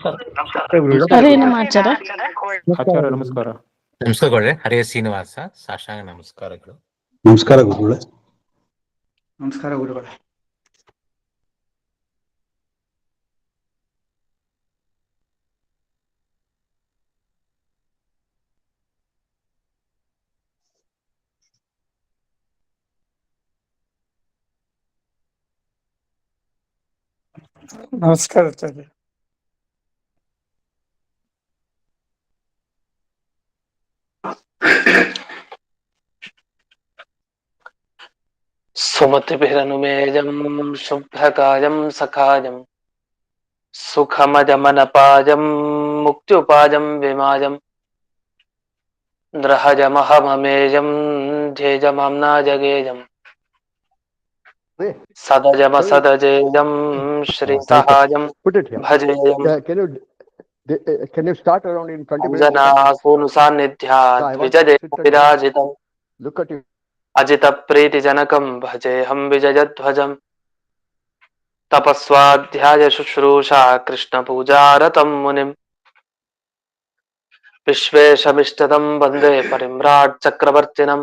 ಹರೇನ ಆಚಾರ ಆಚಾರ್ಯ ನಮಸ್ಕಾರ. ನಮಸ್ಕಾರಗಳೇ. ಹರೇ ಶ್ರೀನಿವಾಸ, ಸಾಷ್ಟಾಂಗ ನಮಸ್ಕಾರಗಳು. ನಮಸ್ಕಾರ ಗುರುಗಳೇ. ನಮಸ್ಕಾರ ಗುರುಗಳೇ. ನಮಸ್ಕಾರ ಆಚಾರ್ಯ. ಸುಮತಿಭಿರನುಮೇಜಂ ಶುಭ್ರಕಾಯಂ ಸಖಾಯಂ ಸುಖಮಜಮನಪಾಜಂ ಮುಕ್ತ್ಯುಪಾಜಂ ವಿಮಾಜಂ ದ್ರಹಜಮಹಮಮೇಜಂ ಧ್ಯೇಜಮಾಂನಾ ಜಗೇಜಂ ಸದಜಮ ಸದಜೇಜಂ ಶ್ರೀಸಹಾಯಂ ಭಜೇಯಂ Can you start around in 20 minutes? ಅಂಜನಾಸೂನು ಸಾನ್ನಿಧ್ಯಾತ್ ವಿಜಯೇನ ವಿರಾಜಿತಂ Look at you. Ajit ಪ್ರೀತಿ ಜನಕಂ ಭಜೇಹಂ ವಿಜಯಧ್ವಜಂ ತಪಸ್ವಾಧ್ಯಾಯ ಶುಶ್ರೂಷಾ ಕೃಷ್ಣ ಪೂಜಾರತಂ ಮುನಿಂ ವಿಶ್ವೇಶಮಿಷ್ಟದಂ ವಂದೇ ಪರಿಮ್ರಾಟ್ ಚಕ್ರವರ್ತಿನಂ.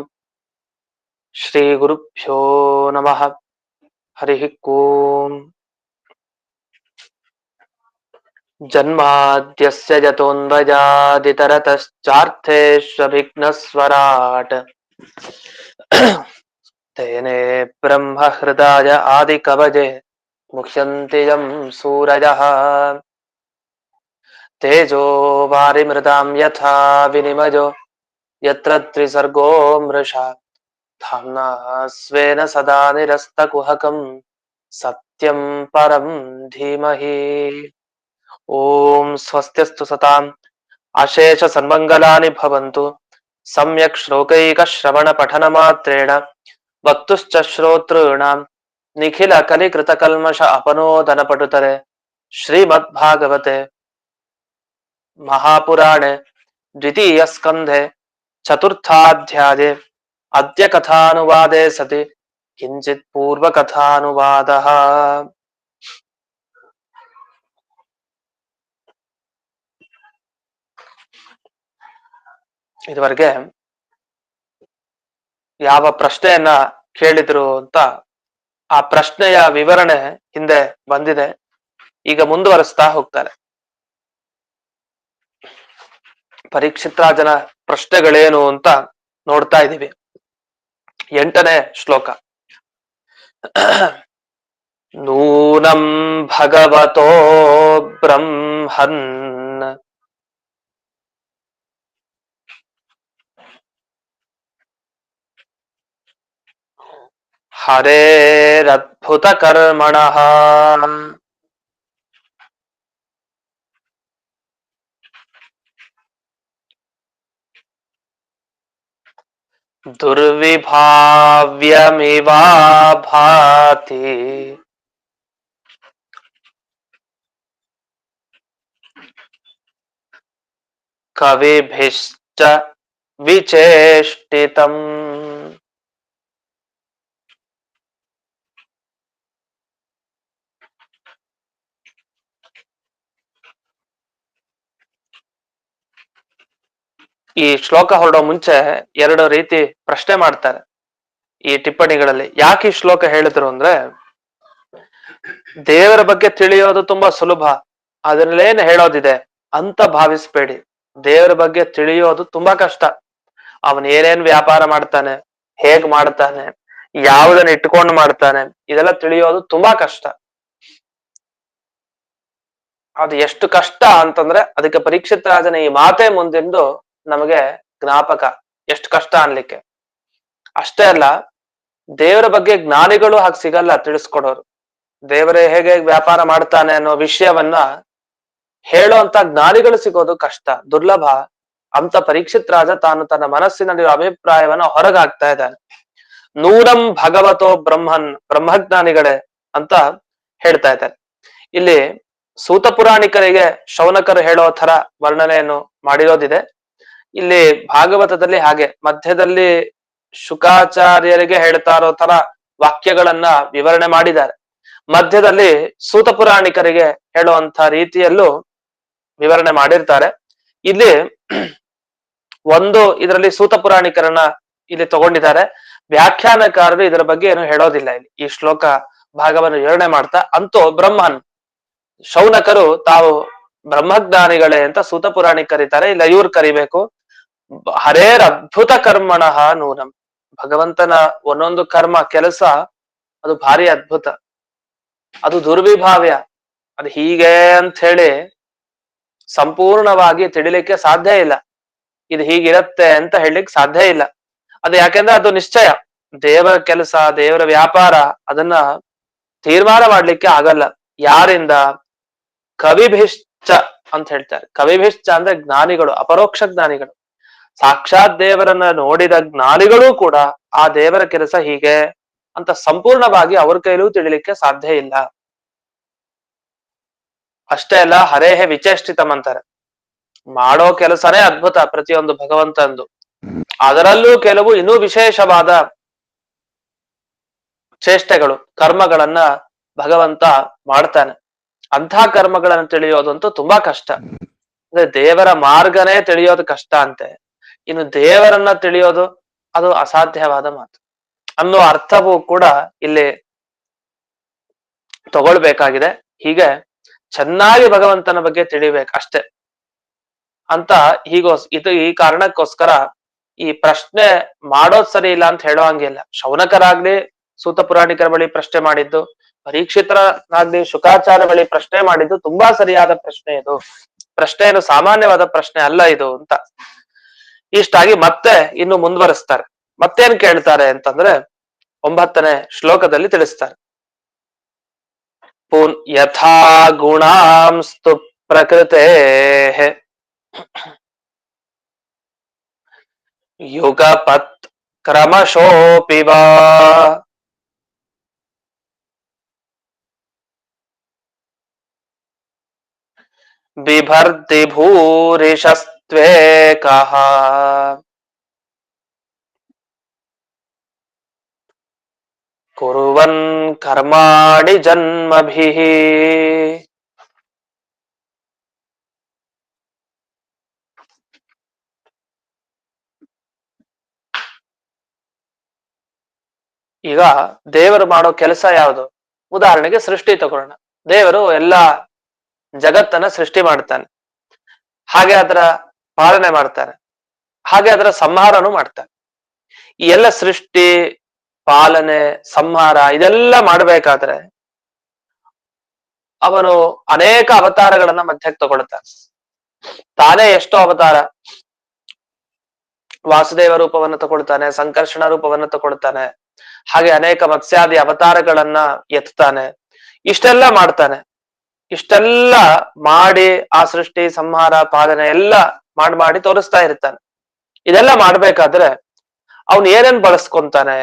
ಶ್ರೀ ಗುರುಭ್ಯೋ ನಮಃ. ಹರಿ ಓಂ. ಜನ್ಮಾದ್ಯಸ್ಯ ಯತೋನ್ವಯಾದಿತರತಶ್ಚಾರ್ಥೇಷ್ವಭಿಘ್ನಸ್ವರಾಟ್ ತೇನೇ ಬ್ರಹ್ಮ ಹೃದಯ ಆದಿ ಕವಜೆ ಮುಹ್ಯಂತಿ ಯಂ ಸೂರಯಃ. ತೇಜೋ ವಾರಿಮೃತಾಂ ಯಥಾ ವಿನಿಮಯೋ ಯತ್ರ ತ್ರಿಸರ್ಗೋ ಮೃಷಾ ಧಾಮ್ನಾ ಸ್ವೇನ ಸದಾ ನಿರಸ್ತಕುಹಕಂ ಸತ್ಯಂ ಪರಂ ಧೀಮಹಿ. ಓಂ ಸ್ವಸ್ತ್ಯಸ್ತು ಸತಾಂ ಅಶೇಷ ಸನ್ಮಂಗಲಾನಿ ಭವಂತು. ಸಮ್ಯಕ್ ಶ್ಲೋಕೈಕ ಶ್ರವಣ ಪಠನ ಮಾತ್ರೇಣ ವಕ್ತುಶ್ಚ ಶ್ರೋತॄಣಾಂ ನಿಖಿಲ ಕಲಿಕೃತ ಕಲ್ಮಷ ಅಪನೋದನ ಪಟುತರೆ. ಶ್ರೀಮದ್ ಭಾಗವತೆ ಮಹಾಪುರಾಣೆ ದ್ವಿತೀಯ ಸ್ಕಂಧೆ ಚತುರ್ಥಾಧ್ಯಾಯೇ ಅದ್ಯ ಕಥಾನುವಾದೆ ಸತಿ ಕಿಂಚಿತ್ ಪೂರ್ವ ಕಥಾನುವಾದಃ. ಇದುವರೆಗೆ ಯಾವ ಪ್ರಶ್ನೆಯನ್ನ ಕೇಳಿದ್ರು ಅಂತ ಆ ಪ್ರಶ್ನೆಯ ವಿವರಣೆ ಹಿಂದೆ ಬಂದಿದೆ. ಈಗ ಮುಂದುವರಿಸ್ತಾ ಹೋಗ್ತಾರೆ. ಪರೀಕ್ಷಿತ್ ರಾಜನ ಪ್ರಶ್ನೆಗಳೇನು ಅಂತ ನೋಡ್ತಾ ಇದ್ದೀವಿ. 8ನೇ ಶ್ಲೋಕ. ನೂನಂ ಭಗವತೋ ಬ್ರಹ್ಮನ್ ಹರೇರದ್ಭುತ ಕರ್ಮಣಃ ದುರ್ವಿಭಾವ್ಯಮಿವಾ ಭಾತಿ ಕವಿಭಿಶ್ಚ ವಿಚೇಷ್ಟಿತಂ. ಈ ಶ್ಲೋಕ ಹೊರಡೋ ಮುಂಚೆ 2 ರೀತಿ ಪ್ರಶ್ನೆ ಮಾಡ್ತಾರೆ ಈ ಟಿಪ್ಪಣಿಗಳಲ್ಲಿ. ಯಾಕೆ ಈ ಶ್ಲೋಕ ಹೇಳಿದ್ರು ಅಂದ್ರೆ, ದೇವರ ಬಗ್ಗೆ ತಿಳಿಯೋದು ತುಂಬಾ ಸುಲಭ, ಅದರಲ್ಲೇನು ಹೇಳೋದಿದೆ ಅಂತ ಭಾವಿಸ್ಬೇಡಿ. ದೇವರ ಬಗ್ಗೆ ತಿಳಿಯೋದು ತುಂಬಾ ಕಷ್ಟ. ಅವನ್ ಏನೇನ್ ವ್ಯಾಪಾರ ಮಾಡ್ತಾನೆ, ಹೇಗ್ ಮಾಡ್ತಾನೆ, ಯಾವುದನ್ನ ಇಟ್ಕೊಂಡು ಮಾಡ್ತಾನೆ, ಇದೆಲ್ಲ ತಿಳಿಯೋದು ತುಂಬಾ ಕಷ್ಟ. ಅದು ಎಷ್ಟು ಕಷ್ಟ ಅಂತಂದ್ರೆ ಅದಕ್ಕೆ ಪರೀಕ್ಷಿತ್ ರಾಜನ ಈ ಮಾತೆ ಮುಂದಿಂದು ನಮಗೆ ಜ್ಞಾಪಕ, ಎಷ್ಟು ಕಷ್ಟ ಅನ್ಲಿಕ್ಕೆ. ಅಷ್ಟೇ ಅಲ್ಲ, ದೇವರ ಬಗ್ಗೆ ಜ್ಞಾನಿಗಳು ಹಾಗೆ ಸಿಗಲ್ಲ ತಿಳಿಸ್ಕೊಡೋರು. ದೇವರೇ ಹೇಗೆ ವ್ಯಾಪಾರ ಮಾಡ್ತಾನೆ ಅನ್ನೋ ವಿಷಯವನ್ನ ಹೇಳೋ ಅಂತ ಜ್ಞಾನಿಗಳು ಸಿಗೋದು ಕಷ್ಟ, ದುರ್ಲಭ. ಅಂತ ಪರೀಕ್ಷಿತ್ ರಾಜ ತಾನು ತನ್ನ ಮನಸ್ಸಿನಲ್ಲಿರೋ ಅಭಿಪ್ರಾಯವನ್ನ ಹೊರಗಾಗ್ತಾ ಇದ್ದಾನೆ. ನೂನಂ ಭಗವತೋ ಬ್ರಹ್ಮನ್, ಬ್ರಹ್ಮಜ್ಞಾನಿಗಳೇ ಅಂತ ಹೇಳ್ತಾ ಇದ್ದಾರೆ. ಇಲ್ಲಿ ಸೂತ ಪುರಾಣಿಕರಿಗೆ ಶೌನಕರು ಹೇಳೋ ತರ ವರ್ಣನೆಯನ್ನು ಮಾಡಿರೋದಿದೆ. ಇಲ್ಲಿ ಭಾಗವತದಲ್ಲಿ ಹಾಗೆ ಮಧ್ಯದಲ್ಲಿ ಶುಕಾಚಾರ್ಯರಿಗೆ ಹೇಳ್ತಾ ಇರೋ ತರ ವಾಕ್ಯಗಳನ್ನ ವಿವರಣೆ ಮಾಡಿದ್ದಾರೆ. ಮಧ್ಯದಲ್ಲಿ ಸೂತ ಪುರಾಣಿಕರಿಗೆ ಹೇಳುವಂತ ರೀತಿಯಲ್ಲೂ ವಿವರಣೆ ಮಾಡಿರ್ತಾರೆ. ಇಲ್ಲಿ ಒಂದು ಇದರಲ್ಲಿ ಸೂತ ಪುರಾಣಿಕರನ್ನ ಇಲ್ಲಿ ತಗೊಂಡಿದ್ದಾರೆ. ವ್ಯಾಖ್ಯಾನಕಾರರು ಇದರ ಬಗ್ಗೆ ಏನು ಹೇಳೋದಿಲ್ಲ. ಇಲ್ಲಿ ಈ ಶ್ಲೋಕ ಭಾಗವನ್ನು ವಿವರಣೆ ಮಾಡ್ತಾ ಅಂತೂ ಬ್ರಹ್ಮನ್ ಶೌನಕರು ತಾವು ಬ್ರಹ್ಮಜ್ಞಾನಿಗಳೇ ಅಂತ ಸೂತ ಪುರಾಣಿಕ ಕರೀತಾರೆ. ಇಲ್ಲ ಇವ್ರು ಕರಿಬೇಕು. ಹರೇರ್ ಅದ್ಭುತ ಕರ್ಮಣಃ ನೂನಂ, ಭಗವಂತನ ಒಂದೊಂದು ಕರ್ಮ ಕೆಲಸ ಅದು ಭಾರಿ ಅದ್ಭುತ, ಅದು ದುರ್ವಿಭಾವ್ಯ. ಅದು ಹೀಗೆ ಅಂತ ಹೇಳಿ ಸಂಪೂರ್ಣವಾಗಿ ತಿಳಿಲಿಕ್ಕೆ ಸಾಧ್ಯ ಇಲ್ಲ. ಇದು ಹೀಗಿರತ್ತೆ ಅಂತ ಹೇಳಲಿಕ್ಕೆ ಸಾಧ್ಯ ಇಲ್ಲ. ಅದು ಯಾಕೆಂದ್ರೆ ಅದು ನಿಶ್ಚಯ, ದೇವರ ಕೆಲಸ, ದೇವರ ವ್ಯಾಪಾರ, ಅದನ್ನ ತೀರ್ಮಾನ ಮಾಡ್ಲಿಕ್ಕೆ ಆಗಲ್ಲ. ಯಾರಿಂದ? ಕವಿಭಿಶ್ಚ ಅಂತ ಹೇಳ್ತಾರೆ. ಕವಿಭಿಶ್ಚ ಅಂದ್ರೆ ಜ್ಞಾನಿಗಳು, ಅಪರೋಕ್ಷ ಜ್ಞಾನಿಗಳು. ಸಾಕ್ಷಾತ್ ದೇವರನ್ನ ನೋಡಿದ ಜ್ಞಾನಿಗಳು ಕೂಡ ಆ ದೇವರ ಕೆಲಸ ಹೀಗೆ ಅಂತ ಸಂಪೂರ್ಣವಾಗಿ ಅವ್ರ ಕೈಲೂ ತಿಳಿಲಿಕ್ಕೆ ಸಾಧ್ಯ ಇಲ್ಲ. ಅಷ್ಟೇ ಅಲ್ಲ, ಹರೇಹೆ ವಿಚೇಷ್ಟಿತಂ ಅಂತಾರೆ. ಮಾಡೋ ಕೆಲಸನೇ ಅದ್ಭುತ ಪ್ರತಿಯೊಂದು ಭಗವಂತಂದು. ಅದರಲ್ಲೂ ಕೆಲವು ಇನ್ನೂ ವಿಶೇಷವಾದ ಚೇಷ್ಟೆಗಳು, ಕರ್ಮಗಳನ್ನ ಭಗವಂತ ಮಾಡ್ತಾನೆ. ಅಂಥ ಕರ್ಮಗಳನ್ನು ತಿಳಿಯೋದಂತೂ ತುಂಬಾ ಕಷ್ಟ. ಅಂದ್ರೆ ದೇವರ ಮಾರ್ಗನೇ ತಿಳಿಯೋದು ಕಷ್ಟ ಅಂತೆ, ಇನ್ನು ದೇವರನ್ನ ತಿಳಿಯೋದು ಅದು ಅಸಾಧ್ಯವಾದ ಮಾತು ಅನ್ನೋ ಅರ್ಥವೂ ಕೂಡ ಇಲ್ಲಿ ತಗೊಳ್ಬೇಕಾಗಿದೆ. ಹೀಗೆ ಚೆನ್ನಾಗಿ ಭಗವಂತನ ಬಗ್ಗೆ ತಿಳಿಬೇಕು ಅಷ್ಟೆ ಅಂತ ಇದು ಈ ಕಾರಣಕ್ಕೋಸ್ಕರ ಈ ಪ್ರಶ್ನೆ ಮಾಡೋದ್ ಸರಿ ಇಲ್ಲ ಅಂತ ಹೇಳುವಂಗಿಲ್ಲ. ಶೌನಕರಾಗ್ಲಿ ಸೂತ ಪುರಾಣಿಕರ ಬಳಿ ಪ್ರಶ್ನೆ ಮಾಡಿದ್ದು, ಪರೀಕ್ಷಿತರಾಗ್ಲಿ ಶುಕಾಚಾರ್ಯ ಬಳಿ ಪ್ರಶ್ನೆ ಮಾಡಿದ್ದು ತುಂಬಾ ಸರಿಯಾದ ಪ್ರಶ್ನೆ. ಇದು ಪ್ರಶ್ನೆ ಏನು ಸಾಮಾನ್ಯವಾದ ಪ್ರಶ್ನೆ ಅಲ್ಲ ಇದು ಅಂತ ಇಷ್ಟಾಗಿ ಮತ್ತೆ ಇನ್ನು ಮುಂದುವರಿಸ್ತಾರೆ. ಮತ್ತೇನ್ ಕೇಳ್ತಾರೆ ಅಂತಂದ್ರೆ 9ನೇ ಶ್ಲೋಕದಲ್ಲಿ ತಿಳಿಸ್ತಾರೆ. ಯಥಾ ಗುಣಾಂಸ್ತು ಪ್ರಕೃತೆ ಯುಗಪತ್ ಕ್ರಮಶೋಪಿ ವಾ ಬಿಭರ್ತಿ ಭೂರಿಶಸ್ತ್ವೇಕಃ ಕುರ್ವನ್ ಕರ್ಮಾಣಿ ಜನ್ಮಭಿಃ. ಈಗ ದೇವರು ಮಾಡೋ ಕೆಲಸ ಯಾವುದು? ಉದಾಹರಣೆಗೆ ಸೃಷ್ಟಿ ತಗೊಳ್ಳೋಣ. ದೇವರು ಎಲ್ಲಾ ಜಗತ್ತನ್ನ ಸೃಷ್ಟಿ ಮಾಡ್ತಾನೆ, ಹಾಗೆ ಅದರ ಪಾಲನೆ ಮಾಡ್ತಾನೆ, ಹಾಗೆ ಅದರ ಸಂಹಾರನೂ ಮಾಡ್ತಾನೆ. ಈ ಎಲ್ಲ ಸೃಷ್ಟಿ, ಪಾಲನೆ, ಸಂಹಾರ ಇದೆಲ್ಲ ಮಾಡ್ಬೇಕಾದ್ರೆ ಅವನು ಅನೇಕ ಅವತಾರಗಳನ್ನ ಮಧ್ಯಕ್ಕೆ ತಗೊಳ್ತಾನೆ. ತಾನೇ ಎಷ್ಟೋ ಅವತಾರ, ವಾಸುದೇವ ರೂಪವನ್ನು ತಗೊಳ್ತಾನೆ, ಸಂಕರ್ಷಣ ರೂಪವನ್ನು ತಗೊಳ್ತಾನೆ, ಹಾಗೆ ಅನೇಕ ಮತ್ಸ್ಯಾದಿ ಅವತಾರಗಳನ್ನ ಎತ್ತಾನೆ. ಇಷ್ಟೆಲ್ಲ ಮಾಡ್ತಾನೆ. ಇಷ್ಟೆಲ್ಲ ಮಾಡಿ ಆ ಸೃಷ್ಟಿ, ಸಂಹಾರ, ಪಾಲನೆ ಎಲ್ಲ ಮಾಡಿ ತೋರಿಸ್ತಾ ಇರ್ತಾನೆ. ಇದೆಲ್ಲ ಮಾಡ್ಬೇಕಾದ್ರೆ ಅವನು ಏನೇನ್ ಬಳಸ್ಕೊಂತಾನೆ?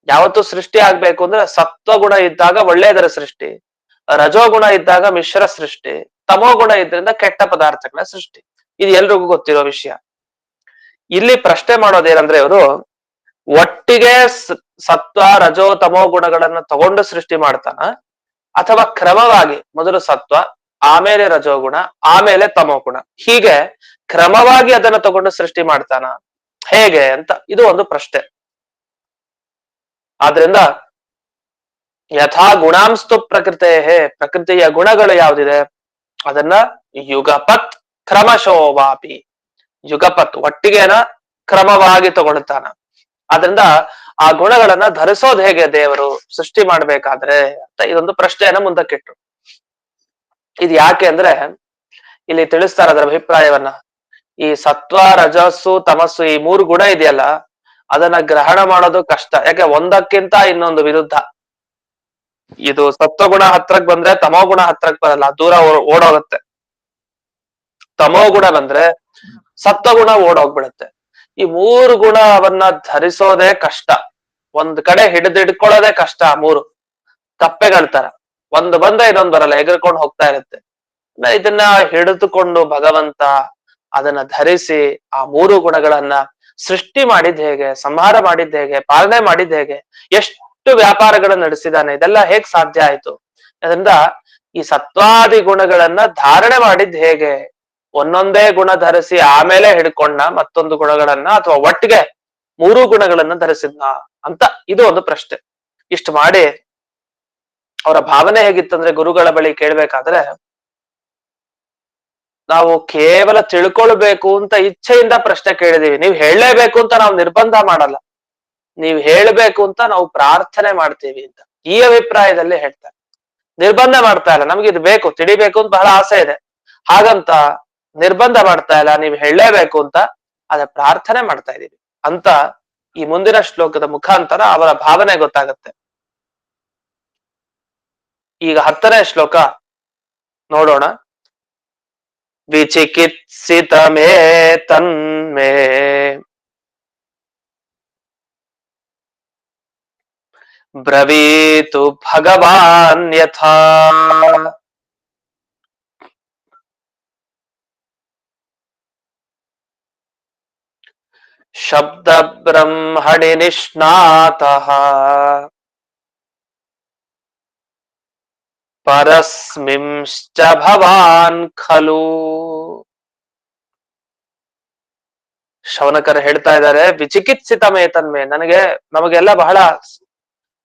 ಯಾವತ್ತು ಸೃಷ್ಟಿ ಆಗ್ಬೇಕು ಅಂದ್ರೆ ಸತ್ವಗುಣ ಇದ್ದಾಗ ಒಳ್ಳೆಯದರ ಸೃಷ್ಟಿ, ರಜೋಗುಣ ಇದ್ದಾಗ ಮಿಶ್ರ ಸೃಷ್ಟಿ, ತಮೋಗುಣ ಇದ್ರಿಂದ ಕೆಟ್ಟ ಪದಾರ್ಥಗಳ ಸೃಷ್ಟಿ. ಇದು ಎಲ್ರಿಗೂ ಗೊತ್ತಿರೋ ವಿಷಯ. ಇಲ್ಲಿ ಪ್ರಶ್ನೆ ಮಾಡೋದೇನಂದ್ರೆ, ಇವರು ಒಟ್ಟಿಗೆ ಸತ್ವ, ರಜೋ, ತಮೋ ಗುಣಗಳನ್ನ ತಗೊಂಡು ಸೃಷ್ಟಿ ಮಾಡ್ತಾನ, ಅಥವಾ ಕ್ರಮವಾಗಿ ಮೊದಲು ಸತ್ವ, ಆಮೇಲೆ ರಜೋಗುಣ, ಆಮೇಲೆ ತಮೋ ಗುಣ, ಹೀಗೆ ಕ್ರಮವಾಗಿ ಅದನ್ನ ತಗೊಂಡು ಸೃಷ್ಟಿ ಮಾಡ್ತಾನ, ಹೇಗೆ ಅಂತ ಇದು ಒಂದು ಪ್ರಶ್ನೆ. ಆದ್ರಿಂದ ಯಥಾ ಗುಣಾಂಸ್ತು ಪ್ರಕೃತೆ, ಪ್ರಕೃತಿಯ ಗುಣಗಳು ಯಾವ್ದಿದೆ ಅದನ್ನ ಯುಗಪತ್ ಕ್ರಮಶೋವಾಪಿ, ಯುಗಪತ್ ಒಟ್ಟಿಗೆನ ಕ್ರಮವಾಗಿ ತಗೊಳ್ತಾನ. ಆದ್ರಿಂದ ಆ ಗುಣಗಳನ್ನ ಧರಿಸೋದು ಹೇಗೆ ದೇವರು ಸೃಷ್ಟಿ ಮಾಡ್ಬೇಕಾದ್ರೆ ಅಂತ ಇದೊಂದು ಪ್ರಶ್ನೆಯನ್ನ ಮುಂದಕ್ಕಿಟ್ರು. ಇದು ಯಾಕೆ ಅಂದ್ರೆ ಇಲ್ಲಿ ತಿಳಿಸ್ತಾರ ಅದರ ಅಭಿಪ್ರಾಯವನ್ನ. ಈ ಸತ್ವ, ರಜಸ್ಸು, ತಮಸ್ಸು ಈ 3 ಗುಣ ಇದೆಯಲ್ಲ, ಅದನ್ನ ಗ್ರಹಣ ಮಾಡೋದು ಕಷ್ಟ. ಯಾಕೆ? ಒಂದಕ್ಕಿಂತ ಇನ್ನೊಂದು ವಿರುದ್ಧ. ಇದು ಸತ್ವಗುಣ ಹತ್ರಕ್ ಬಂದ್ರೆ ತಮೋಗುಣ ಹತ್ರಕ್ ಬರಲ್ಲ, ದೂರ ಓಡೋಗುತ್ತೆ. ತಮೋಗುಣ ಬಂದ್ರೆ ಸತ್ವಗುಣ ಓಡೋಗ್ಬಿಡುತ್ತೆ. ಈ 3 ಗುಣವನ್ನ ಧರಿಸೋದೇ ಕಷ್ಟ. ಒಂದ್ ಕಡೆ ಹಿಡಿದಿಡ್ಕೊಳ್ಳೋದೇ ಕಷ್ಟ. 3 ಕಪ್ಪೆಗಳ ತರ, ಒಂದು ಬಂದ್ರೆ ಇನ್ನೊಂದು ಬರಲ್ಲ, ಎಗರ್ಕೊಂಡು ಹೋಗ್ತಾ ಇರುತ್ತೆ. ಇದನ್ನ ಹಿಡಿದುಕೊಂಡು ಭಗವಂತ ಅದನ್ನ ಧರಿಸಿ ಆ 3 ಗುಣಗಳನ್ನ ಸೃಷ್ಟಿ ಮಾಡಿದ್ ಹೇಗೆ, ಸಂಹಾರ ಮಾಡಿದ್ ಹೇಗೆ, ಪಾಲನೆ ಮಾಡಿದ್ ಹೇಗೆ, ಎಷ್ಟು ವ್ಯಾಪಾರಗಳನ್ನ ನಡೆಸಿದಾನೆ, ಇದೆಲ್ಲ ಹೇಗ್ ಸಾಧ್ಯ ಆಯ್ತು? ಅದರಿಂದ ಈ ಸತ್ವಾದಿ ಗುಣಗಳನ್ನ ಧಾರಣೆ ಮಾಡಿದ್ ಹೇಗೆ? ಒಂದೊಂದೇ ಗುಣ ಧರಿಸಿ ಆಮೇಲೆ ಹಿಡ್ಕೊಂಡ ಮತ್ತೊಂದು ಗುಣಗಳನ್ನ, ಅಥವಾ ಒಟ್ಟಿಗೆ 3 ಗುಣಗಳನ್ನ ಧರಿಸಿದ್ನ ಅಂತ ಇದು ಒಂದು ಪ್ರಶ್ನೆ. ಇಷ್ಟು ಮಾಡಿ ಅವರ ಭಾವನೆ ಹೇಗಿತ್ತಂದ್ರೆ, ಗುರುಗಳ ಬಳಿ ಕೇಳ್ಬೇಕಾದ್ರೆ, ನಾವು ಕೇವಲ ತಿಳ್ಕೊಳ್ಬೇಕು ಅಂತ ಇಚ್ಛೆಯಿಂದ ಪ್ರಶ್ನೆ ಕೇಳಿದೀವಿ, ನೀವು ಹೇಳಲೇಬೇಕು ಅಂತ ನಾವು ನಿರ್ಬಂಧ ಮಾಡಲ್ಲ, ನೀವು ಹೇಳಬೇಕು ಅಂತ ನಾವು ಪ್ರಾರ್ಥನೆ ಮಾಡ್ತೀವಿ ಅಂತ ಈ ಅಭಿಪ್ರಾಯದಲ್ಲಿ ಹೇಳ್ತಾರೆ. ನಿರ್ಬಂಧ ಮಾಡ್ತಾ ಇಲ್ಲ, ನಮ್ಗೆ ಇದು ಬೇಕು ತಿಳಿಬೇಕು ಅಂತ ಬಹಳ ಆಸೆ ಇದೆ, ಹಾಗಂತ ನಿರ್ಬಂಧ ಮಾಡ್ತಾ ಇಲ್ಲ, ನೀವು ಹೇಳಲೇಬೇಕು ಅಂತ ಅದ ಪ್ರಾರ್ಥನೆ ಮಾಡ್ತಾ ಇದೀವಿ ಅಂತ ಈ ಮುಂದಿನ ಶ್ಲೋಕದ ಮುಖಾಂತರ ಅವರ ಭಾವನೆ ಗೊತ್ತಾಗತ್ತೆ. ಈಗ 10ನೇ ಶ್ಲೋಕ ನೋಡೋಣ. ವಿಚಿಕಿತ್ಸಿತಮೇ ತನ್ಮೇ ಬ್ರವೀತು ಭಗವಾನ್ ಯಥಾ ಶಬ್ದ ಬ್ರಹ್ಮಣಿ ನಿಷ್ಣಾತಃ ಪರಸ್ಮಿಂಶ್ಚ ಭವಾನ್ ಖಲು. ಶೌನಕರು ಹೇಳ್ತಾ ಇದ್ದಾರೆ, ವಿಚಿಕಿತ್ಸಿತಮೇ ತನ್ಮೇ, ನಮಗೆಲ್ಲ ಬಹಳ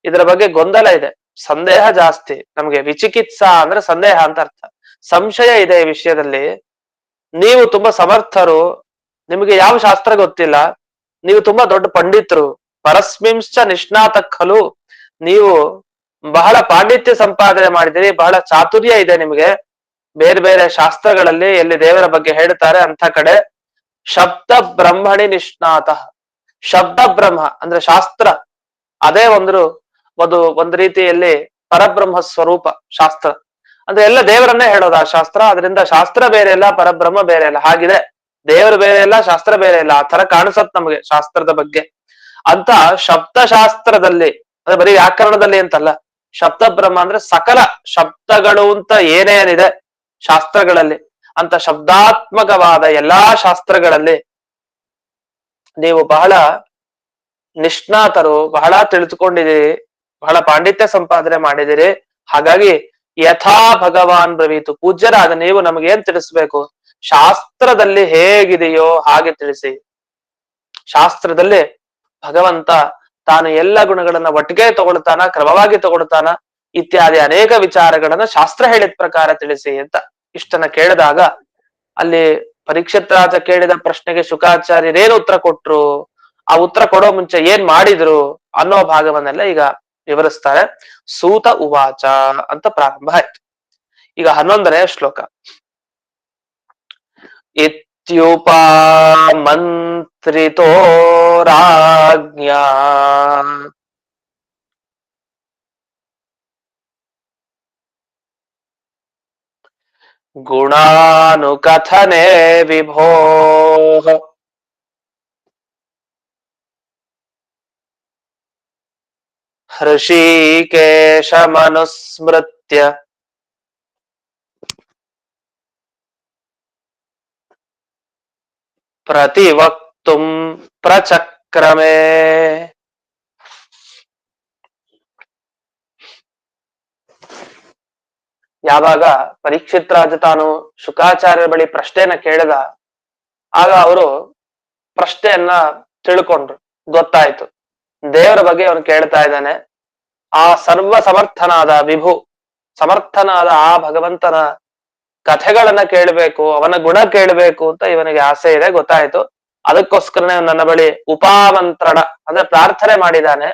ಇದರ ಬಗ್ಗೆ ಗೊಂದಲ ಇದೆ, ಸಂದೇಹ ಜಾಸ್ತಿ ನಮ್ಗೆ. ವಿಚಿಕಿತ್ಸಾ ಅಂದ್ರೆ ಸಂದೇಹ ಅಂತ ಅರ್ಥ, ಸಂಶಯ ಇದೆ ಈ ವಿಷಯದಲ್ಲಿ. ನೀವು ತುಂಬಾ ಸಮರ್ಥರು, ನಿಮಗೆ ಯಾವ ಶಾಸ್ತ್ರ ಗೊತ್ತಿಲ್ಲ, ನೀವು ತುಂಬಾ ದೊಡ್ಡ ಪಂಡಿತರು, ಪರಸ್ಮಿಂಶ್ಚ ನಿಷ್ಣಾತ ಖಲು, ನೀವು ಬಹಳ ಪಾಂಡಿತ್ಯ ಸಂಪಾದನೆ ಮಾಡಿದಿರಿ, ಬಹಳ ಚಾತುರ್ಯ ಇದೆ ನಿಮಗೆ ಬೇರೆ ಬೇರೆ ಶಾಸ್ತ್ರಗಳಲ್ಲಿ, ಎಲ್ಲಿ ದೇವರ ಬಗ್ಗೆ ಹೇಳ್ತಾರೆ ಅಂತ ಕಡೆ. ಶಬ್ದ ಬ್ರಹ್ಮಣಿ ನಿಷ್ಣಾತ, ಶಬ್ದ ಬ್ರಹ್ಮ ಅಂದ್ರೆ ಶಾಸ್ತ್ರ, ಅದೇ ಒಂದು ರೀತಿಯಲ್ಲಿ ಪರಬ್ರಹ್ಮ ಸ್ವರೂಪ ಶಾಸ್ತ್ರ ಅಂದ್ರೆ ಎಲ್ಲ ದೇವರನ್ನೇ ಹೇಳೋದು ಆ ಶಾಸ್ತ್ರ. ಅದರಿಂದ ಶಾಸ್ತ್ರ ಬೇರೆ ಇಲ್ಲ, ಪರಬ್ರಹ್ಮ ಬೇರೆ ಇಲ್ಲ, ಹಾಗಿದೆ. ದೇವರು ಬೇರೆ ಇಲ್ಲ, ಶಾಸ್ತ್ರ ಬೇರೆ ಇಲ್ಲ, ಆ ತರ ಕಾಣಿಸತ್ ನಮಗೆ ಶಾಸ್ತ್ರದ ಬಗ್ಗೆ ಅಂತ. ಶಬ್ದಶಾಸ್ತ್ರದಲ್ಲಿ ಅಂದ್ರೆ ಬರೀ ವ್ಯಾಕರಣದಲ್ಲಿ ಅಂತಲ್ಲ, ಶಬ್ದ ಬ್ರಹ್ಮ ಅಂದ್ರೆ ಸಕಲ ಶಬ್ದಗಳು ಅಂತ ಏನೇನಿದೆ ಶಾಸ್ತ್ರಗಳಲ್ಲಿ, ಅಂತ ಶಬ್ದಾತ್ಮಕವಾದ ಎಲ್ಲಾ ಶಾಸ್ತ್ರಗಳಲ್ಲಿ ನೀವು ಬಹಳ ನಿಷ್ಣಾತರು, ಬಹಳ ತಿಳಿದುಕೊಂಡಿದ್ದೀರಿ, ಬಹಳ ಪಾಂಡಿತ್ಯ ಸಂಪಾದನೆ ಮಾಡಿದಿರಿ. ಹಾಗಾಗಿ ಯಥಾ ಭಗವಾನ್ ಬ್ರವೀತು, ಪೂಜ್ಯರಾದ ನೀವು ನಮಗೆ ಏನ್ ತಿಳಿಸ್ಬೇಕು, ಶಾಸ್ತ್ರದಲ್ಲಿ ಹೇಗಿದೆಯೋ ಹಾಗೆ ತಿಳಿಸಿ. ಶಾಸ್ತ್ರದಲ್ಲಿ ಭಗವಂತ ತಾನು ಎಲ್ಲ ಗುಣಗಳನ್ನ ಒಟ್ಟಿಗೆ ತಗೊಳ್ತಾನ, ಕ್ರಮವಾಗಿ ತಗೊಳ್ತಾನ, ಇತ್ಯಾದಿ ಅನೇಕ ವಿಚಾರಗಳನ್ನ ಶಾಸ್ತ್ರ ಹೇಳಿದ ಪ್ರಕಾರ ತಿಳಿಸಿ ಅಂತ ಇಷ್ಟನ್ನ ಕೇಳಿದಾಗ, ಅಲ್ಲಿ ಪರೀಕ್ಷಿತ್ ರಾಜ ಕೇಳಿದ ಪ್ರಶ್ನೆಗೆ ಶುಕಾಚಾರ್ಯರೇನು ಉತ್ತರ ಕೊಟ್ರು, ಆ ಉತ್ತರ ಕೊಡೋ ಮುಂಚೆ ಏನ್ ಮಾಡಿದ್ರು ಅನ್ನೋ ಭಾಗವನ್ನೆಲ್ಲ ಈಗ ವಿವರಿಸ್ತಾರೆ. ಸೂತ ಉವಾಚ ಅಂತ ಪ್ರಾರಂಭ ಆಯ್ತು. ಈಗ 11ನೇ ಶ್ಲೋಕ. ಇತ್ಯುಪಮಂತ್ರಿತೋ ರಾಜ್ಞಾ ಗುಣಾನುಕಥನೆ ವಿಭೋಃ ಹೃಷೀಕೇಶಮನುಸ್ಮೃತ್ಯ ಪ್ರತಿವಕ್ತುಂ ಪ್ರಚಕ್ರಮೇ. ಯಾವಾಗ ಪರೀಕ್ಷಿತ್ ರಾಜ ತಾನು ಶುಕಾಚಾರ್ಯರ ಬಳಿ ಪ್ರಶ್ನೆಯನ್ನ ಕೇಳಿದ, ಆಗ ಅವರು ಪ್ರಶ್ನೆಯನ್ನ ತಿಳ್ಕೊಂಡ್ರು, ಗೊತ್ತಾಯ್ತು ದೇವರ ಬಗ್ಗೆ ಅವನು ಕೇಳ್ತಾ ಇದ್ದಾನೆ. ಆ ಸರ್ವ ಸಮರ್ಥನಾದ ವಿಭು, ಸಮರ್ಥನಾದ ಆ ಭಗವಂತನ ಕಥೆಗಳನ್ನ ಕೇಳಬೇಕು, ಅವನ ಗುಣ ಕೇಳಬೇಕು ಅಂತ ಇವನಿಗೆ ಆಸೆ ಇದೆ, ಗೊತ್ತಾಯ್ತು. ಅದಕ್ಕೋಸ್ಕರನೇ ನನ್ನ ಬಳಿ ಉಪಾಮಂತ್ರಣ ಅಂದ್ರೆ ಪ್ರಾರ್ಥನೆ ಮಾಡಿದ್ದಾನೆ.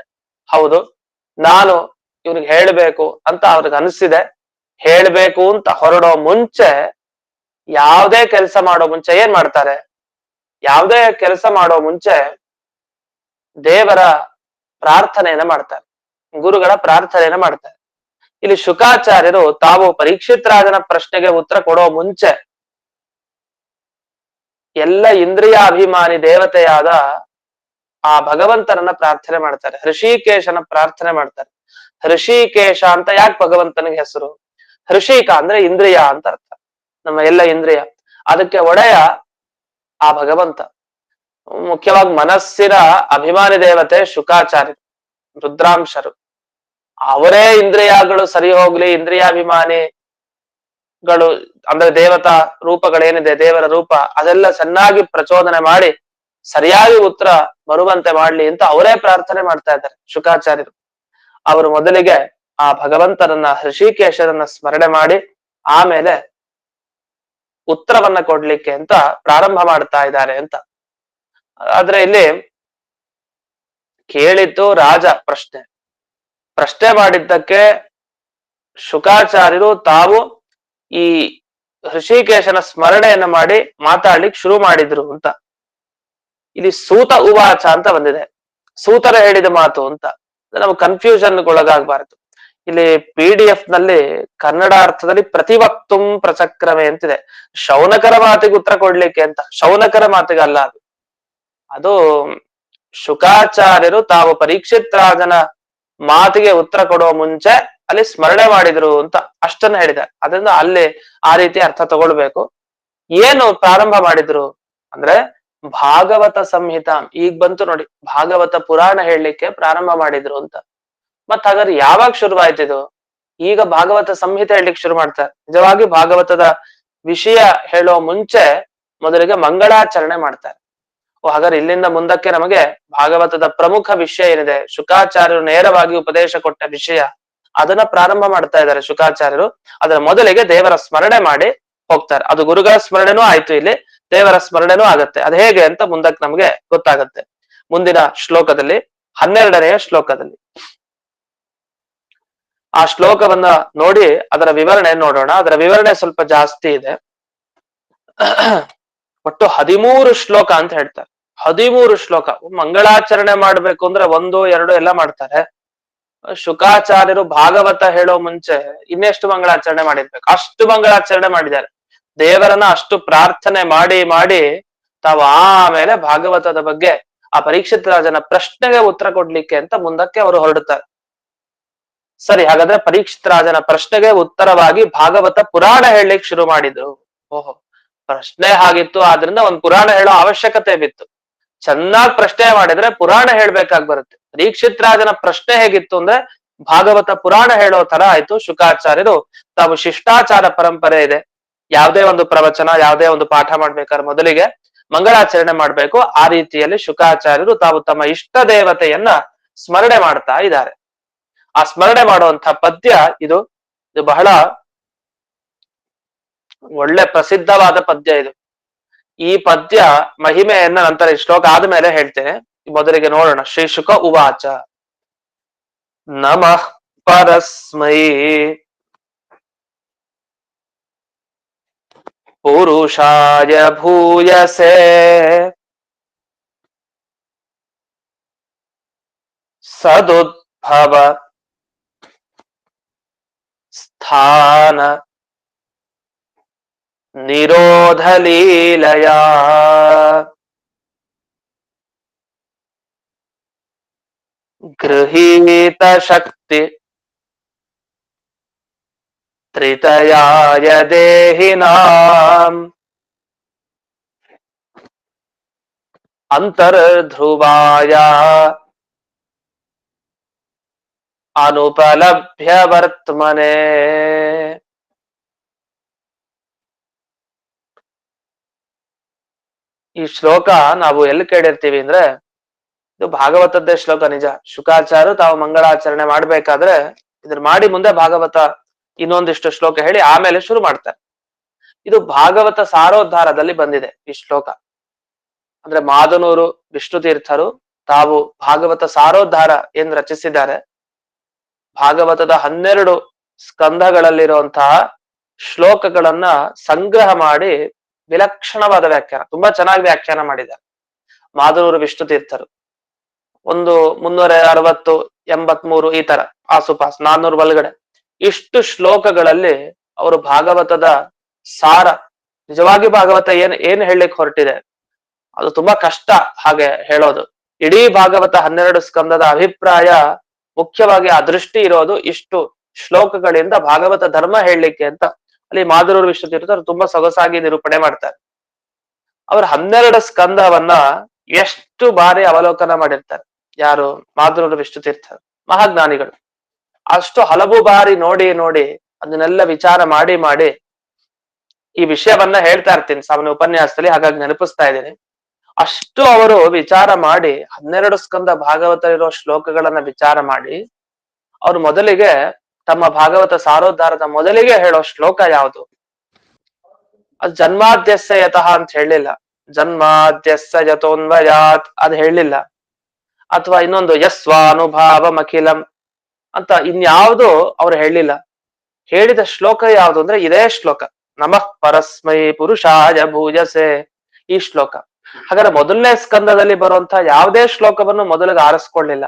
ಹೌದು, ನಾನು ಇವನಿಗೆ ಹೇಳ್ಬೇಕು ಅಂತ ಅವ್ರಿಗೆ ಅನಿಸಿದೆ. ಹೇಳ್ಬೇಕು ಅಂತ ಹೊರಡೋ ಮುಂಚೆ, ಯಾವುದೇ ಕೆಲಸ ಮಾಡೋ ಮುಂಚೆ ಏನ್ ಮಾಡ್ತಾರೆ, ಯಾವುದೇ ಕೆಲಸ ಮಾಡೋ ಮುಂಚೆ ದೇವರ ಪ್ರಾರ್ಥನೆಯನ್ನ ಮಾಡ್ತಾರೆ, ಗುರುಗಳ ಪ್ರಾರ್ಥನೆಯನ್ನ ಮಾಡ್ತಾರೆ. ಇಲ್ಲಿ ಶುಕಾಚಾರ್ಯರು ತಾವು ಪರೀಕ್ಷಿತ್ ರಾಜನ ಪ್ರಶ್ನೆಗೆ ಉತ್ತರ ಕೊಡೋ ಮುಂಚೆ ಎಲ್ಲ ಇಂದ್ರಿಯಾಭಿಮಾನಿ ದೇವತೆಯಾದ ಆ ಭಗವಂತನನ್ನ ಪ್ರಾರ್ಥನೆ ಮಾಡ್ತಾರೆ, ಹೃಷಿಕೇಶನ ಪ್ರಾರ್ಥನೆ ಮಾಡ್ತಾರೆ. ಹೃಷಿಕೇಶ ಅಂತ ಯಾಕೆ ಭಗವಂತನಿಗೆ ಹೆಸರು? ಹೃಷಿಕ ಅಂದ್ರೆ ಇಂದ್ರಿಯ ಅಂತ ಅರ್ಥ, ನಮ್ಮ ಎಲ್ಲ ಇಂದ್ರಿಯ, ಅದಕ್ಕೆ ಒಡೆಯ ಆ ಭಗವಂತ. ಮುಖ್ಯವಾಗಿ ಮನಸ್ಸಿನ ಅಭಿಮಾನಿ ದೇವತೆ ಶುಕಾಚಾರ್ಯರು, ರುದ್ರಾಂಶರು. ಅವರೇ ಇಂದ್ರಿಯಗಳು ಸರಿ ಹೋಗ್ಲಿ, ಇಂದ್ರಿಯಾಭಿಮಾನಿ ಗಳು ಅಂದ್ರೆ ದೇವತಾ ರೂಪಗಳೇನಿದೆ, ದೇವರ ರೂಪ ಅದೆಲ್ಲ ಚೆನ್ನಾಗಿ ಪ್ರಚೋದನೆ ಮಾಡಿ ಸರಿಯಾಗಿ ಉತ್ತರ ಬರುವಂತೆ ಮಾಡ್ಲಿ ಅಂತ ಅವರೇ ಪ್ರಾರ್ಥನೆ ಮಾಡ್ತಾ ಇದ್ದಾರೆ ಶುಕಾಚಾರ್ಯರು. ಅವರು ಮೊದಲಿಗೆ ಆ ಭಗವಂತನನ್ನ ಹೃಷಿಕೇಶರನ್ನ ಸ್ಮರಣೆ ಮಾಡಿ ಆಮೇಲೆ ಉತ್ತರವನ್ನ ಕೊಡ್ಲಿಕ್ಕೆ ಅಂತ ಪ್ರಾರಂಭ ಮಾಡ್ತಾ ಇದ್ದಾರೆ ಅಂತ. ಆದ್ರೆ ಇಲ್ಲಿ ಕೇಳಿದ್ದು ರಾಜ ಪ್ರಶ್ನೆ ಮಾಡಿದ್ದಕ್ಕೆ ಶುಕಾಚಾರ್ಯರು ತಾವು ಈ ಹೃಷಿಕೇಶನ ಸ್ಮರಣೆಯನ್ನ ಮಾಡಿ ಮಾತಾಡ್ಲಿಕ್ಕೆ ಶುರು ಮಾಡಿದ್ರು ಅಂತ. ಇಲ್ಲಿ ಸೂತ ಉವಾಚ ಅಂತ ಬಂದಿದೆ, ಸೂತರ ಹೇಳಿದ ಮಾತು ಅಂತ. ನಮ್ಗೆ ಕನ್ಫ್ಯೂಷನ್ ಒಳಗಾಗಬಾರದು. ಇಲ್ಲಿ PDF ನಲ್ಲಿ ಕನ್ನಡ ಅರ್ಥದಲ್ಲಿ ಪ್ರತಿವಕ್ತುಂ ಪ್ರಚಕ್ರಮೆ ಅಂತಿದೆ. ಶೌನಕರ ಮಾತಿಗೆ ಉತ್ತರ ಕೊಡ್ಲಿಕ್ಕೆ ಅಂತ, ಶೌನಕರ ಮಾತಿಗೆ ಅಲ್ಲ ಅದು. ಅದು ಶುಕಾಚಾರ್ಯರು ತಾವು ಪರೀಕ್ಷಿತ್ ರಾಜನ ಮಾತಿಗೆ ಉತ್ತರ ಕೊಡುವ ಮುಂಚೆ ಅಲ್ಲಿ ಸ್ಮರಣೆ ಮಾಡಿದ್ರು ಅಂತ ಅಷ್ಟನ್ನ ಹೇಳಿದ್ದಾರೆ. ಅದರಿಂದ ಅಲ್ಲಿ ಆ ರೀತಿ ಅರ್ಥ ತಗೊಳ್ಬೇಕು. ಏನು ಪ್ರಾರಂಭ ಮಾಡಿದ್ರು ಅಂದ್ರೆ ಭಾಗವತ ಸಂಹಿತ, ಈಗ ಬಂತು ನೋಡಿ, ಭಾಗವತ ಪುರಾಣ ಹೇಳಲಿಕ್ಕೆ ಪ್ರಾರಂಭ ಮಾಡಿದ್ರು ಅಂತ. ಮತ್ ಹಾಗಾದ್ರೆ ಯಾವಾಗ ಶುರುವಾಯ್ತಿದು? ಈಗ ಭಾಗವತ ಸಂಹಿತೆ ಹೇಳಲಿಕ್ಕೆ ಶುರು ಮಾಡ್ತಾರೆ. ನಿಜವಾಗಿ ಭಾಗವತದ ವಿಷಯ ಹೇಳುವ ಮುಂಚೆ ಮೊದಲಿಗೆ ಮಂಗಳಾಚರಣೆ ಮಾಡ್ತಾರೆ. ಹಾಗಾದ್ರೆ ಇಲ್ಲಿಂದ ಮುಂದಕ್ಕೆ ನಮಗೆ ಭಾಗವತದ ಪ್ರಮುಖ ವಿಷಯ ಏನಿದೆ, ಶುಕಾಚಾರ್ಯರು ನೇರವಾಗಿ ಉಪದೇಶ ಕೊಟ್ಟ ವಿಷಯ, ಅದನ್ನ ಪ್ರಾರಂಭ ಮಾಡ್ತಾ ಇದ್ದಾರೆ ಶುಕಾಚಾರ್ಯರು. ಅದರ ಮೊದಲಿಗೆ ದೇವರ ಸ್ಮರಣೆ ಮಾಡಿ ಹೋಗ್ತಾರೆ. ಅದು ಗುರುಗಳ ಸ್ಮರಣೆನೂ ಆಯ್ತು, ಇಲ್ಲಿ ದೇವರ ಸ್ಮರಣೆನೂ ಆಗತ್ತೆ. ಅದು ಹೇಗೆ ಅಂತ ಮುಂದಕ್ಕೆ ನಮ್ಗೆ ಗೊತ್ತಾಗತ್ತೆ ಮುಂದಿನ ಶ್ಲೋಕದಲ್ಲಿ, 12ನೆಯ ಶ್ಲೋಕದಲ್ಲಿ. ಆ ಶ್ಲೋಕವನ್ನ ನೋಡಿ ಅದರ ವಿವರಣೆ ನೋಡೋಣ. ಅದರ ವಿವರಣೆ ಸ್ವಲ್ಪ ಜಾಸ್ತಿ ಇದೆ. ಒಟ್ಟು 13 ಶ್ಲೋಕ ಅಂತ ಹೇಳ್ತಾರೆ. 13 ಶ್ಲೋಕ. ಮಂಗಳಾಚರಣೆ ಮಾಡ್ಬೇಕು ಅಂದ್ರೆ 1, 2 ಎಲ್ಲ ಮಾಡ್ತಾರೆ. ಶುಕಾಚಾರ್ಯರು ಭಾಗವತ ಹೇಳೋ ಮುಂಚೆ ಇನ್ನೆಷ್ಟು ಮಂಗಳಾಚರಣೆ ಮಾಡಿರ್ಬೇಕು, ಅಷ್ಟು ಮಂಗಳಾಚರಣೆ ಮಾಡಿದ್ದಾರೆ. ದೇವರನ್ನ ಅಷ್ಟು ಪ್ರಾರ್ಥನೆ ಮಾಡಿ ಮಾಡಿ ತಾವು ಆಮೇಲೆ ಭಾಗವತದ ಬಗ್ಗೆ ಆ ಪರೀಕ್ಷಿತ್ ರಾಜನ ಪ್ರಶ್ನೆಗೆ ಉತ್ತರ ಕೊಡ್ಲಿಕ್ಕೆ ಅಂತ ಮುಂದಕ್ಕೆ ಅವರು ಹೊರಡುತ್ತಾರೆ. ಸರಿ, ಹಾಗಾದ್ರೆ ಪರೀಕ್ಷಿತ್ ರಾಜನ ಪ್ರಶ್ನೆಗೆ ಉತ್ತರವಾಗಿ ಭಾಗವತ ಪುರಾಣ ಹೇಳಲಿಕ್ಕೆ ಶುರು ಮಾಡಿದ್ರು. ಓಹೋ, ಪ್ರಶ್ನೆ ಹಾಗಿತ್ತು, ಆದ್ರಿಂದ ಒಂದು ಪುರಾಣ ಹೇಳೋ ಅವಶ್ಯಕತೆ ಬಿತ್ತು. ಚೆನ್ನಾಗಿ ಪ್ರಶ್ನೆ ಮಾಡಿದ್ರೆ ಪುರಾಣ ಹೇಳ್ಬೇಕಾಗಿ ಬರುತ್ತೆ. ಪರೀಕ್ಷಿತ್ ರಾಜನ ಪ್ರಶ್ನೆ ಹೇಗಿತ್ತು ಅಂದ್ರೆ ಭಾಗವತ ಪುರಾಣ ಹೇಳೋ ತರ ಆಯ್ತು. ಶುಕಾಚಾರ್ಯರು ತಾವು ಶಿಷ್ಟಾಚಾರ ಪರಂಪರೆ ಇದೆ, ಯಾವುದೇ ಒಂದು ಪ್ರವಚನ, ಯಾವುದೇ ಒಂದು ಪಾಠ ಮಾಡ್ಬೇಕಾದ್ರೆ ಮೊದಲಿಗೆ ಮಂಗಳಾಚರಣೆ ಮಾಡ್ಬೇಕು. ಆ ರೀತಿಯಲ್ಲಿ ಶುಕಾಚಾರ್ಯರು ತಾವು ತಮ್ಮ ಇಷ್ಟ ದೇವತೆಯನ್ನ ಸ್ಮರಣೆ ಮಾಡ್ತಾ ಇದ್ದಾರೆ. ಆ ಸ್ಮರಣೆ ಮಾಡುವಂತ ಪದ್ಯ ಇದು ಬಹಳ ಒಳ್ಳೆ ಪ್ರಸಿದ್ಧವಾದ ಪದ್ಯ ಇದು. ಈ ಪದ್ಯ ಮಹಿಮೆಯನ್ನ ನಂತರ ಈ ಶ್ಲೋಕ ಆದ್ಮೇಲೆ ಹೇಳ್ತೇನೆ. ಮೊದಲಿಗೆ ನೋಡೋಣ. ಶ್ರೀ ಶುಕ ಉವಾಚ ನಮಃ ಪರಸ್ಮೈ ಪುರುಷಾಯ ಭೂಯಸೆ ಸದುದ್ಭವ ಸ್ಥಾನ ನಿರೋಧ ಲೀಲಯಾ ಗೃಹೀತ ಶಕ್ತಿ ತ್ರಿತಯಾಯ ದೇಹಿನಾಂ ಅಂತರ್ಧ್ರುವಾಯ ಅನುಪಲಭ್ಯ ವರ್ತಮನೆ. ಈ ಶ್ಲೋಕ ನಾವು ಎಲ್ಲಿ ಕೇಳಿರ್ತೀವಿ ಅಂದ್ರೆ, ಇದು ಭಾಗವತದ್ದೇ ಶ್ಲೋಕ ನಿಜ. ಶುಕಾಚಾರ್ಯರು ತಾವು ಮಂಗಳಾಚರಣೆ ಮಾಡ್ಬೇಕಾದ್ರೆ ಇದ್ರ ಮಾಡಿ ಮುಂದೆ ಭಾಗವತ ಇನ್ನೊಂದಿಷ್ಟು ಶ್ಲೋಕ ಹೇಳಿ ಆಮೇಲೆ ಶುರು ಮಾಡ್ತಾರೆ. ಇದು ಭಾಗವತ ಸಾರೋದ್ಧಾರದಲ್ಲಿ ಬಂದಿದೆ ಈ ಶ್ಲೋಕ. ಅಂದ್ರೆ ಮಾದನೂರು ವಿಷ್ಣು ತೀರ್ಥರು ತಾವು ಭಾಗವತ ಸಾರೋದ್ಧಾರ ಏನ್ ರಚಿಸಿದ್ದಾರೆ, ಭಾಗವತದ 12 ಸ್ಕಂಧಗಳಲ್ಲಿರುವಂತಹ ಶ್ಲೋಕಗಳನ್ನ ಸಂಗ್ರಹ ಮಾಡಿ ವಿಲಕ್ಷಣವಾದ ವ್ಯಾಖ್ಯಾನ, ತುಂಬಾ ಚೆನ್ನಾಗಿ ವ್ಯಾಖ್ಯಾನ ಮಾಡಿದ್ದಾರೆ ಮಾದನೂರು ವಿಷ್ಣು ತೀರ್ಥರು. ಒಂದು 360, 83 ಈ ತರ ಆಸುಪಾಸ್ 400 ಒಳಗಡೆ ಇಷ್ಟು ಶ್ಲೋಕಗಳಲ್ಲಿ ಅವರು ಭಾಗವತದ ಸಾರ, ನಿಜವಾಗಿ ಭಾಗವತ ಏನ್ ಹೇಳಲಿಕ್ಕೆ ಹೊರಟಿದೆ ಅದು ತುಂಬಾ ಕಷ್ಟ ಹಾಗೆ ಹೇಳೋದು. ಇಡೀ ಭಾಗವತ 12 ಸ್ಕಂದದ ಅಭಿಪ್ರಾಯ ಮುಖ್ಯವಾಗಿ ಆ ದೃಷ್ಟಿ ಇರೋದು ಇಷ್ಟು ಶ್ಲೋಕಗಳಿಂದ ಭಾಗವತ ಧರ್ಮ ಹೇಳಲಿಕ್ಕೆ ಅಂತ ಅಲ್ಲಿ ಮಾದನೂರು ವಿಷ್ಣು ತೀರ್ಥರು ತುಂಬಾ ಸೊಗಸಾಗಿ ನಿರೂಪಣೆ ಮಾಡ್ತಾರೆ. ಅವ್ರ 12 ಸ್ಕಂದವನ್ನ ಎಷ್ಟು ಬಾರಿ ಅವಲೋಕನ ಮಾಡಿರ್ತಾರೆ ಯಾರು? ಮಾದನೂರು ವಿಷ್ಣು ತೀರ್ಥರು, ಮಹಾಜ್ಞಾನಿಗಳು. ಅಷ್ಟು ಹಲವು ಬಾರಿ ನೋಡಿ ನೋಡಿ ಅದನ್ನೆಲ್ಲ ವಿಚಾರ ಮಾಡಿ ಮಾಡಿ ಈ ವಿಷಯವನ್ನ ಹೇಳ್ತಾ ಇರ್ತೀನಿ ಸಾಮಾನ್ಯ ಉಪನ್ಯಾಸದಲ್ಲಿ, ಹಾಗಾಗಿ ನೆನಪಿಸ್ತಾ ಇದ್ದೀನಿ. ಅಷ್ಟು ಅವರು ವಿಚಾರ ಮಾಡಿ 12 ಸ್ಕಂದ ಭಾಗವತ ಇರೋ ಶ್ಲೋಕಗಳನ್ನ ವಿಚಾರ ಮಾಡಿ ಅವ್ರು ಮೊದಲಿಗೆ ತಮ್ಮ ಭಾಗವತ ಸಾರೋದ್ಧಾರದ ಮೊದಲಿಗೆ ಹೇಳೋ ಶ್ಲೋಕ ಯಾವುದು? ಅದು ಜನ್ಮಾದ್ಯಸ್ಯ ಯತಃ ಅಂತ ಹೇಳಲಿಲ್ಲ, ಜನ್ಮಾದ್ಯಸ್ಯ ಯತೋನ್ವಯಾತ್ ಅದ್ ಹೇಳಲಿಲ್ಲ, ಅಥವಾ ಇನ್ನೊಂದು ಯಸ್ವಾನುಭಾವಮಖಿಲಂ ಅಂತ ಇನ್ಯಾವುದು ಅವ್ರು ಹೇಳಲಿಲ್ಲ. ಹೇಳಿದ ಶ್ಲೋಕ ಯಾವುದು ಅಂದ್ರೆ ಇದೇ ಶ್ಲೋಕ, ನಮಃ ಪರಸ್ಮೈ ಪುರುಷಾಯ ಭೂಜಸೆ, ಈ ಶ್ಲೋಕ. ಹಾಗಾದ್ರೆ ಮೊದಲನೇ ಸ್ಕಂದದಲ್ಲಿ ಬರುವಂತ ಯಾವುದೇ ಶ್ಲೋಕವನ್ನು ಮೊದಲಿಗೆ ಆರಿಸ್ಕೊಳ್ಳಿಲ್ಲ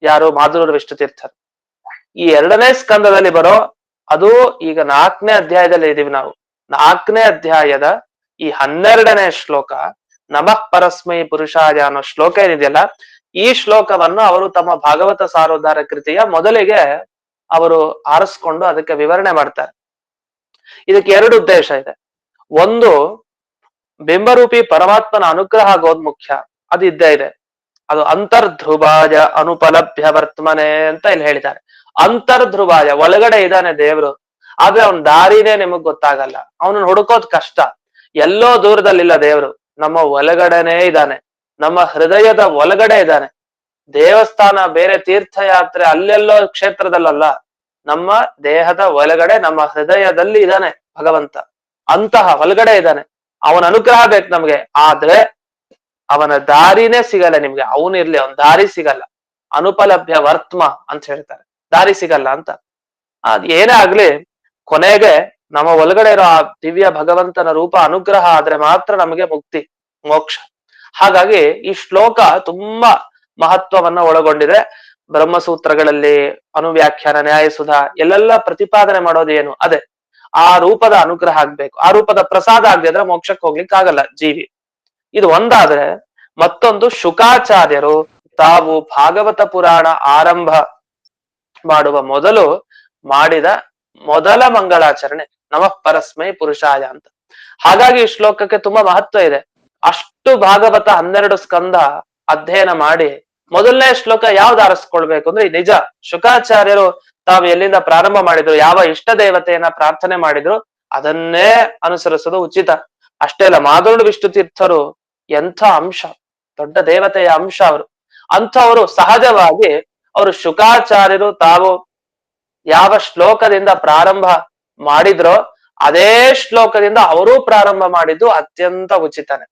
ಯಾರು? ಮಾಧುರ ವಿಷ್ಣು ತೀರ್ಥರು. ಈ 2ನೇ ಸ್ಕಂದದಲ್ಲಿ ಬರೋ, ಅದು ಈಗ 4ನೇ ಅಧ್ಯಾಯದಲ್ಲಿ ಇದೀವಿ ನಾವು, 4ನೇ ಅಧ್ಯಾಯದ ಈ 12ನೇ ಶ್ಲೋಕ ನಮಃ ಪರಸ್ಮೈ ಪುರುಷಾಯ ಅನ್ನೋ ಶ್ಲೋಕ ಏನಿದೆಯಲ್ಲ, ಈ ಶ್ಲೋಕವನ್ನು ಅವರು ತಮ್ಮ ಭಾಗವತ ಸಾರೋದ್ಧಾರ ಕೃತಿಯ ಮೊದಲಿಗೆ ಅವರು ಆರಿಸ್ಕೊಂಡು ಅದಕ್ಕೆ ವಿವರಣೆ ಮಾಡ್ತಾರೆ. ಇದಕ್ಕೆ 2 ಉದ್ದೇಶ ಇದೆ. ಒಂದು, ಬಿಂಬರೂಪಿ ಪರಮಾತ್ಮನ ಅನುಗ್ರಹ ಆಗೋದು ಮುಖ್ಯ, ಅದು ಇದ್ದೇ ಇದೆ. ಅದು ಅಂತರ್ಧ್ರುವಾಯ ಅನುಪಲಭ್ಯ ವರ್ತಮನೆ ಅಂತ ಇಲ್ಲಿ ಹೇಳಿದ್ದಾರೆ. ಅಂತರ್ಧ್ರುವಾಯ, ಒಳಗಡೆ ಇದ್ದಾನೆ ದೇವ್ರು, ಆದ್ರೆ ಅವನ ದಾರಿನೇ ನಿಮಗ್ ಗೊತ್ತಾಗಲ್ಲ, ಅವನನ್ನ ಹುಡುಕೋದ್ ಕಷ್ಟ. ಎಲ್ಲೋ ದೂರದಲ್ಲಿಲ್ಲ ದೇವ್ರು, ನಮ್ಮ ಒಳಗಡೆನೇ ಇದ್ದಾನೆ, ನಮ್ಮ ಹೃದಯದ ಒಳಗಡೆ ಇದ್ದಾನೆ. ದೇವಸ್ಥಾನ ಬೇರೆ, ತೀರ್ಥಯಾತ್ರೆ ಅಲ್ಲೆಲ್ಲೋ ಕ್ಷೇತ್ರದಲ್ಲಲ್ಲ, ನಮ್ಮ ದೇಹದ ಒಳಗಡೆ ನಮ್ಮ ಹೃದಯದಲ್ಲಿ ಇದ್ದಾನೆ ಭಗವಂತ. ಅಂತಹ ಒಳಗಡೆ ಇದ್ದಾನೆ. ಅವನ ಅನುಗ್ರಹ ಬೇಕು ನಮ್ಗೆ, ಆದ್ರೆ ಅವನ ದಾರಿನೇ ಸಿಗಲ್ಲ ನಿಮ್ಗೆ. ಅವನಿರ್ಲಿ, ಅವನ ದಾರಿ ಸಿಗಲ್ಲ. ಅನುಪಲಭ್ಯ ವರ್ತಮ ಅಂತ ಹೇಳ್ತಾರೆ, ದಾರಿ ಸಿಗಲ್ಲ ಅಂತ. ಅದ್ ಏನೇ ಆಗ್ಲಿ, ಕೊನೆಗೆ ನಮ್ಮ ಒಳಗಡೆ ಇರೋ ಆ ದಿವ್ಯ ಭಗವಂತನ ರೂಪ ಅನುಗ್ರಹ ಆದ್ರೆ ಮಾತ್ರ ನಮಗೆ ಮುಕ್ತಿ, ಮೋಕ್ಷ. ಹಾಗಾಗಿ ಈ ಶ್ಲೋಕ ತುಂಬಾ ಮಹತ್ವವನ್ನ ಒಳಗೊಂಡಿದೆ. ಬ್ರಹ್ಮಸೂತ್ರಗಳಲ್ಲಿ, ಅನುವ್ಯಾಖ್ಯಾನ, ನ್ಯಾಯಸುಧಾ ಎಲ್ಲೆಲ್ಲ ಪ್ರತಿಪಾದನೆ ಮಾಡೋದು ಏನು? ಅದೇ ಆ ರೂಪದ ಅನುಗ್ರಹ ಆಗ್ಬೇಕು, ಆ ರೂಪದ ಪ್ರಸಾದ ಆಗದಿದ್ರೆ ಮೋಕ್ಷಕ್ಕೆ ಹೋಗ್ಲಿಕ್ಕೆ ಆಗಲ್ಲ ಜೀವಿ. ಇದು ಒಂದಾದ್ರೆ, ಮತ್ತೊಂದು ಶುಕಾಚಾರ್ಯರು ತಾವು ಭಾಗವತ ಪುರಾಣ ಆರಂಭ ಮಾಡುವ ಮೊದಲು ಮಾಡಿದ ಮೊದಲ ಮಂಗಳಾಚರಣೆ ನಮಃ ಪರಸ್ಮೈ ಪುರುಷಾಯ ಅಂತ. ಹಾಗಾಗಿ ಈ ಶ್ಲೋಕಕ್ಕೆ ತುಂಬಾ ಮಹತ್ವ ಇದೆ. ಅಷ್ಟು ಭಾಗವತ 12 ಸ್ಕಂದ ಅಧ್ಯಯನ ಮಾಡಿ ಮೊದಲನೇ ಶ್ಲೋಕ ಯಾವ್ದು ಆರಿಸ್ಕೊಳ್ಬೇಕು ಅಂದ್ರೆ, ನಿಜ ಶುಕಾಚಾರ್ಯರು ತಾವು ಎಲ್ಲಿಂದ ಪ್ರಾರಂಭ ಮಾಡಿದ್ರು, ಯಾವ ಇಷ್ಟ ದೇವತೆಯನ್ನ ಪ್ರಾರ್ಥನೆ ಮಾಡಿದ್ರು ಅದನ್ನೇ ಅನುಸರಿಸೋದು ಉಚಿತ. ಅಷ್ಟೇ ಅಲ್ಲ, ಮಾಧುರ ವಿಷ್ಣು ತೀರ್ಥರು ಎಂಥ ಅಂಶ, ದೊಡ್ಡ ದೇವತೆಯ ಅಂಶ ಅವರು. ಅಂಥವರು ಸಹಜವಾಗಿ ಅವರು ಶುಕಾಚಾರ್ಯರು ತಾವು ಯಾವ ಶ್ಲೋಕದಿಂದ ಪ್ರಾರಂಭ ಮಾಡಿದ್ರೋ ಅದೇ ಶ್ಲೋಕದಿಂದ ಅವರೂ ಪ್ರಾರಂಭ ಮಾಡಿದ್ದು ಅತ್ಯಂತ ಉಚಿತನೇ.